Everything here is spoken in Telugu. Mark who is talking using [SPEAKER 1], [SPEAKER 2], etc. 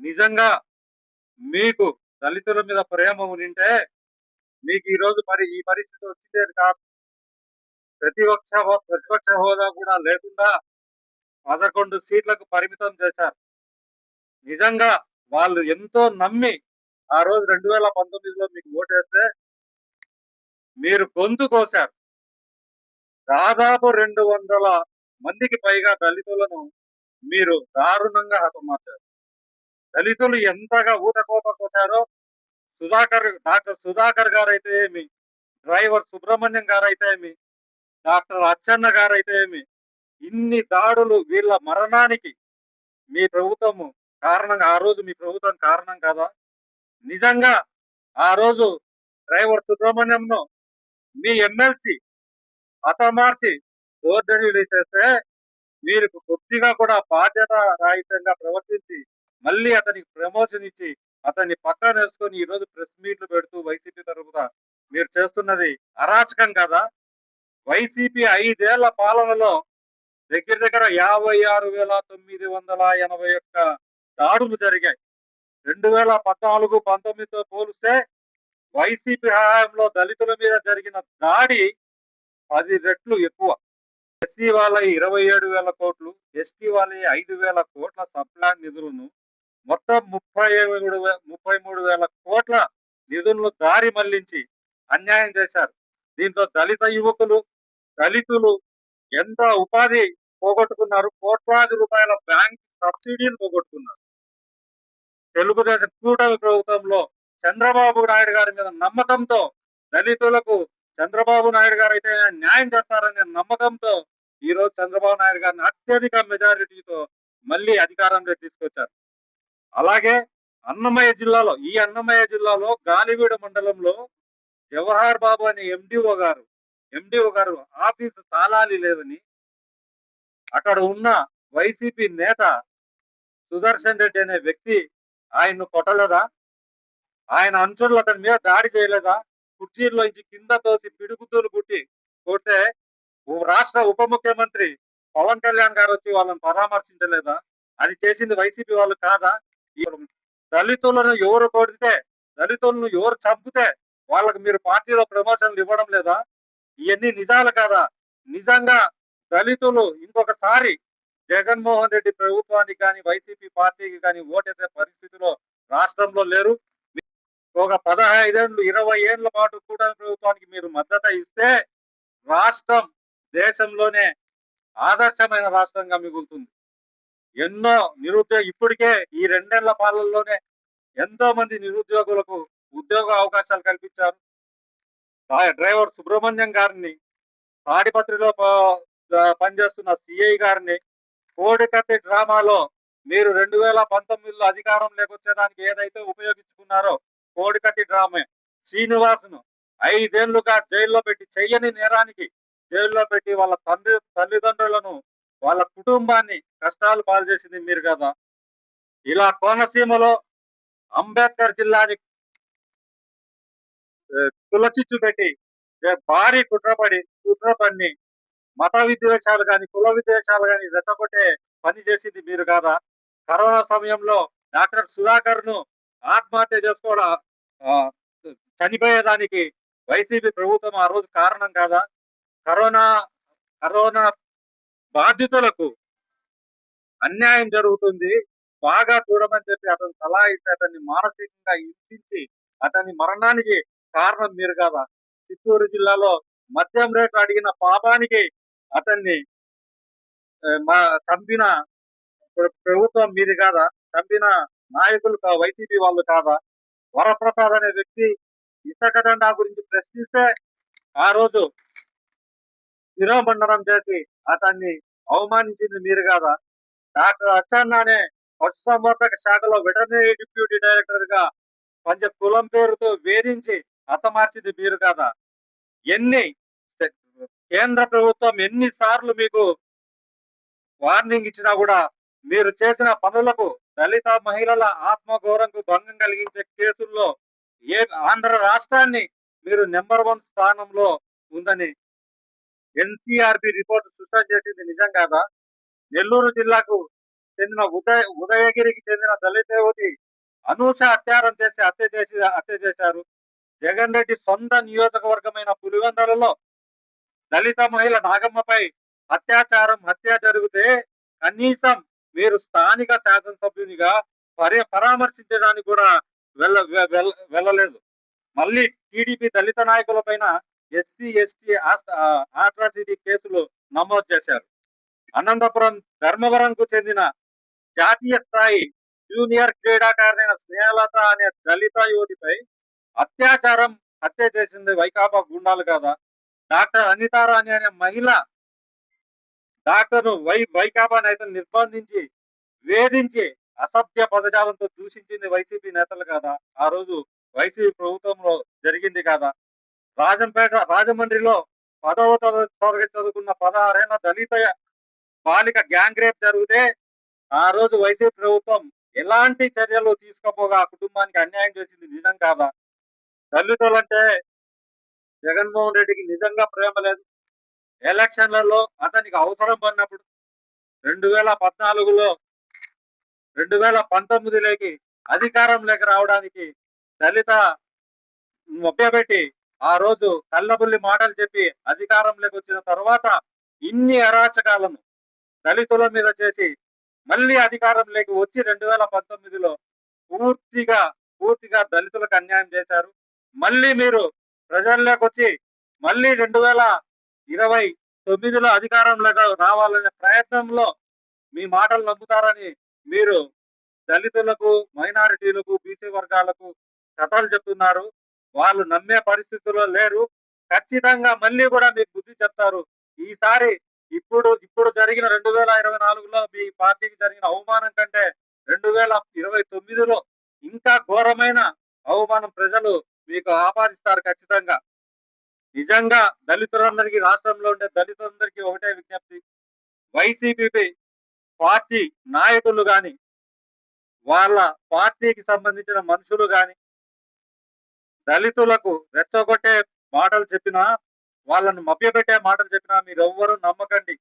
[SPEAKER 1] నిజంగా మీకు దళితుల మీద ప్రేమ ఉండింటే మీకు ఈ రోజు ఈ పరిస్థితి వచ్చిందేది కాదు. ప్రతిపక్ష హోదా కూడా లేకుండా 11 సీట్లకు పరిమితం చేశారు. నిజంగా వాళ్ళు ఎంతో నమ్మి ఆ రోజు 2019లో మీకు ఓటేస్తే మీరు గొంతు కోసారు. దాదాపు 200 మందికి పైగా దళితులను మీరు దారుణంగా హతమార్చారు. దళితులు ఎంతగా ఊతకోత కొట్టారో డాక్టర్ సుధాకర్ గారైతే ఏమి, డ్రైవర్ సుబ్రహ్మణ్యం గారైతే ఏమి, డాక్టర్ అచ్చెన్న గారైతే ఏమి, ఇన్ని దాడులు వీళ్ళ మరణానికి మీ ప్రభుత్వము కారణంగా ఆ రోజు మీ ప్రభుత్వం కారణం కదా. నిజంగా ఆ రోజు డ్రైవర్ సుబ్రహ్మణ్యంను మీ ఎమ్మెల్సీ హతమార్చి డోర్ డెలివరీ చేస్తే మీరు కొద్దిగా కూడా బాధ్యత రాహిత్యంగా ప్రవర్తించి మళ్ళీ అతనికి ప్రమోషన్ ఇచ్చి అతన్ని పక్కన వేసుకొని ఈ రోజు ప్రెస్ మీట్లు పెడుతూ వైసీపీ తరఫున మీరు చేస్తున్నది అరాచకం కదా. వైసీపీ 5 ఏళ్ల పాలనలో దగ్గర దగ్గర 56,981 దాడులు జరిగాయి. 2014-19తో పోలిస్తే వైసీపీ హయాంలో దళితుల మీద జరిగిన దాడి 10 రెట్లు ఎక్కువ. ఎస్సీ వాళ్ళ 27,000 కోట్లు, ఎస్టీ వాళ్ళ 5,000 కోట్ల సప్లాన్ నిధులను మొత్తం 33,000 కోట్ల నిధులను దారి మళ్లించి అన్యాయం చేశారు. దీంతో దళిత యువకులు, దళితులు ఎంత ఉపాధి పోగొట్టుకున్నారు, కోట్లాది రూపాయల బ్యాంక్ సబ్సిడీలు పోగొట్టుకున్నారు. తెలుగుదేశం కూటమి ప్రభుత్వంలో చంద్రబాబు నాయుడు గారి మీద నమ్మకంతో దళితులకు చంద్రబాబు నాయుడు గారు అయితే న్యాయం చేస్తారనే నమ్మకంతో ఈ రోజు చంద్రబాబు నాయుడు గారిని అత్యధిక మెజారిటీతో మళ్ళీ అధికారంలోకి తీసుకొచ్చారు. అలాగే అన్నమయ్య జిల్లాలో గాలివీడ మండలంలో జవహర్ బాబు అనే ఎండిఓ గారు ఆఫీసు తాళాలి లేదని అక్కడ ఉన్న వైసీపీ నేత సుదర్శన్ రెడ్డి అనే వ్యక్తి ఆయన్ను కొట్టలేదా? ఆయన అనుచరులు అతని మీద దాడి చేయలేదా? కుర్చీల్లోంచి కింద తోసి పిడుగుతూలు కొడితే రాష్ట్ర ఉప ముఖ్యమంత్రి పవన్ కళ్యాణ్ గారు వచ్చి వాళ్ళని పరామర్శించలేదా? అది చేసింది వైసీపీ వాళ్ళు కాదా? దళితులను ఎవరు కొడితే, దళితులను ఎవరు చంపితే వాళ్ళకి మీరు పార్టీలో ప్రమోషన్లు ఇవ్వడం లేదా? ఇవన్నీ నిజాలు కాదా? నిజంగా దళితులు ఇంకొకసారి జగన్మోహన్ రెడ్డి ప్రభుత్వానికి కానీ వైసీపీ పార్టీకి కానీ ఓటేసే పరిస్థితిలో రాష్ట్రంలో లేరు. ఒక 15 ఏళ్ళు 20 ఏళ్ల పాటు కూటమి ప్రభుత్వానికి మీరు మద్దతు ఇస్తే రాష్ట్రం దేశంలోనే ఆదర్శమైన రాష్ట్రంగా మిగులుతుంది. ఎన్నో ఇప్పటికే ఈ 2 ఏళ్ల పాలనలోనే ఎంతో మంది నిరుద్యోగులకు ఉద్యోగ అవకాశాలు కల్పించారు. డ్రైవర్ సుబ్రహ్మణ్యం గారిని, తాడిపత్రిలో పనిచేస్తున్న సిఐ గారిని, కోడికత్తి డ్రామాలో మీరు 2019లో అధికారం లేకొచ్చేదానికి ఏదైతే ఉపయోగించుకున్నారో కోడికత్తి డ్రామే శ్రీనివాసును 5 ఏళ్లుగా జైల్లో పెట్టి చెయ్యని నేరానికి జైల్లో పెట్టి వాళ్ళ తల్లిదండ్రులను వాళ్ళ కుటుంబాన్ని కష్టాలు పాలు చేసింది మీరు కదా. ఇలా కోనసీమలో అంబేద్కర్ జిల్లాని కులచిచ్చు పెట్టి భారీ కుట్ర పన్ని మత విద్వేషాలు కానీ కుల విద్వేషాలు కానీ రెచ్చగొట్టే పని చేసింది మీరు కాదా. కరోనా సమయంలో డాక్టర్ సుధాకర్ ను ఆత్మహత్య చేసుకోవడం చనిపోయేదానికి వైసీపీ ప్రభుత్వం ఆ రోజు కారణం కాదా. కరోనా బాధితులకు అన్యాయం జరుగుతుంది, బాగా చూడమని చెప్పి అతను సలహా ఇస్తే అతన్ని మానసికంగా హింసించి అతని మరణానికి కారణం మీరు కాదా. చిత్తూరు జిల్లాలో మద్యం రేట్లు అడిగిన పాపానికి అతన్ని చంపిన ప్రభుత్వం మీది కాదా. చంపిన నాయకులు వైసీపీ వాళ్ళు కాదా. వరప్రసాద్ అనే వ్యక్తి ఇసుక దండా గురించి ప్రశ్నిస్తే ఆ రోజు శిరోమండనం చేసి అతన్ని అవమానించింది మీరు కాదా. డాక్టర్ అచ్చెన్న అనే పశుసంవర్ధక శాఖలో వెటర్నరీ డిప్యూటీ డైరెక్టర్ గా కులం పేరుతో వేధించి హతమార్చింది మీరు కాదా. కేంద్ర ప్రభుత్వం ఎన్నిసార్లు మీకు వార్నింగ్ ఇచ్చినా కూడా మీరు చేసిన పనులకు దళిత మహిళల ఆత్మగౌరవంకు భంగం కలిగించే కేసుల్లో ఆంధ్ర రాష్ట్రాన్ని మీరు నెంబర్ 1 స్థానంలో ఉందని ఎన్సీఆర్బి రిపోర్ట్ సృష్టి చేసింది నిజం కాదా. నెల్లూరు జిల్లాకు చెందిన ఉదయగిరికి చెందిన దళిత యువతి అనూష హత్య చేశారు. జగన్ రెడ్డి సొంత నియోజకవర్గమైన పులివెందులలో దళిత మహిళ నాగమ్మపై హత్య జరిగితే కనీసం మీరు స్థానిక శాసనసభ్యునిగా పరామర్శించడానికి కూడా వెళ్ళలేదు. మళ్ళీ టీడీపీ దళిత నాయకుల పైన ఎస్సీ ఎస్టీ అట్రాసిటీ కేసులు నమోదు చేశారు. అనంతపురం ధర్మవరంకు చెందిన జాతీయ స్థాయి జూనియర్ క్రీడాకారులైన స్నేహలత అనే దళిత యువతిపై హత్య చేసింది వైకాపా గుండాలు కదా. డాక్టర్ అనితారాణి అనే మహిళ డాక్టర్ వైకాపా నేతలు నిర్బంధించి వేధించి అసభ్య పదజాలంతో దూషించింది వైసీపీ నేతలు కదా. ఆ రోజు వైసీపీ ప్రభుత్వంలో జరిగింది కదా. రాజమండ్రిలో 10వ తరగతి చదువుకున్న 16 ఏళ్ల దళిత బాలిక గ్యాంగ్ రేప్ జరిగితే ఆ రోజు వైసీపీ ప్రభుత్వం ఎలాంటి చర్యలు తీసుకోపోగా ఆ కుటుంబానికి అన్యాయం చేసింది నిజం కాదా? దళితులంటే జగన్మోహన్ రెడ్డికి నిజంగా ప్రేమ లేదు. ఎలక్షన్లలో అతనికి అవసరం పడినప్పుడు 2014లో 2019లోకి అధికారంలోకి రావడానికి దళిత మభ్యపెట్టి ఆ రోజు కళ్ళబుల్లి మాటలు చెప్పి అధికారంలోకి వచ్చిన తర్వాత ఇన్ని అరాచకాలను దళితుల మీద చేసి మళ్ళీ అధికారంలోకి వచ్చి 2019లో పూర్తిగా దళితులకు అన్యాయం చేశారు. మళ్ళీ మీరు ప్రజల్లోకి వచ్చి మళ్ళీ 2029లో అధికారంలోకి రావాలనే ప్రయత్నంలో మీ మాటలు నమ్ముతారని మీరు దళితులకు, మైనారిటీలకు, బీసీ వర్గాలకు కథలు చెప్తున్నారు. వాళ్ళు నమ్మే పరిస్థితుల్లో లేరు. ఖచ్చితంగా మళ్ళీ కూడా మీకు బుద్ధి చెప్తారు. ఈసారి ఇప్పుడు జరిగిన 2024లో మీ పార్టీకి జరిగిన అవమానం కంటే 2029లో ఇంకా ఘోరమైన అవమానం ప్రజలు మీకు ఆపాదిస్తారు ఖచ్చితంగా. నిజంగా దళితులందరికీ, రాష్ట్రంలో ఉండే దళితులందరికీ ఒకటే విజ్ఞప్తి, వైసీపీ పార్టీ నాయకులు గాని, వాళ్ళ పార్టీకి సంబంధించిన మనుషులు గాని దళితులకు రెచ్చగొట్టే మాటలు చెప్పినా, వాళ్ళను మభ్యపెట్టే మాటలు చెప్పినా మీరెవ్వరూ నమ్మకండి.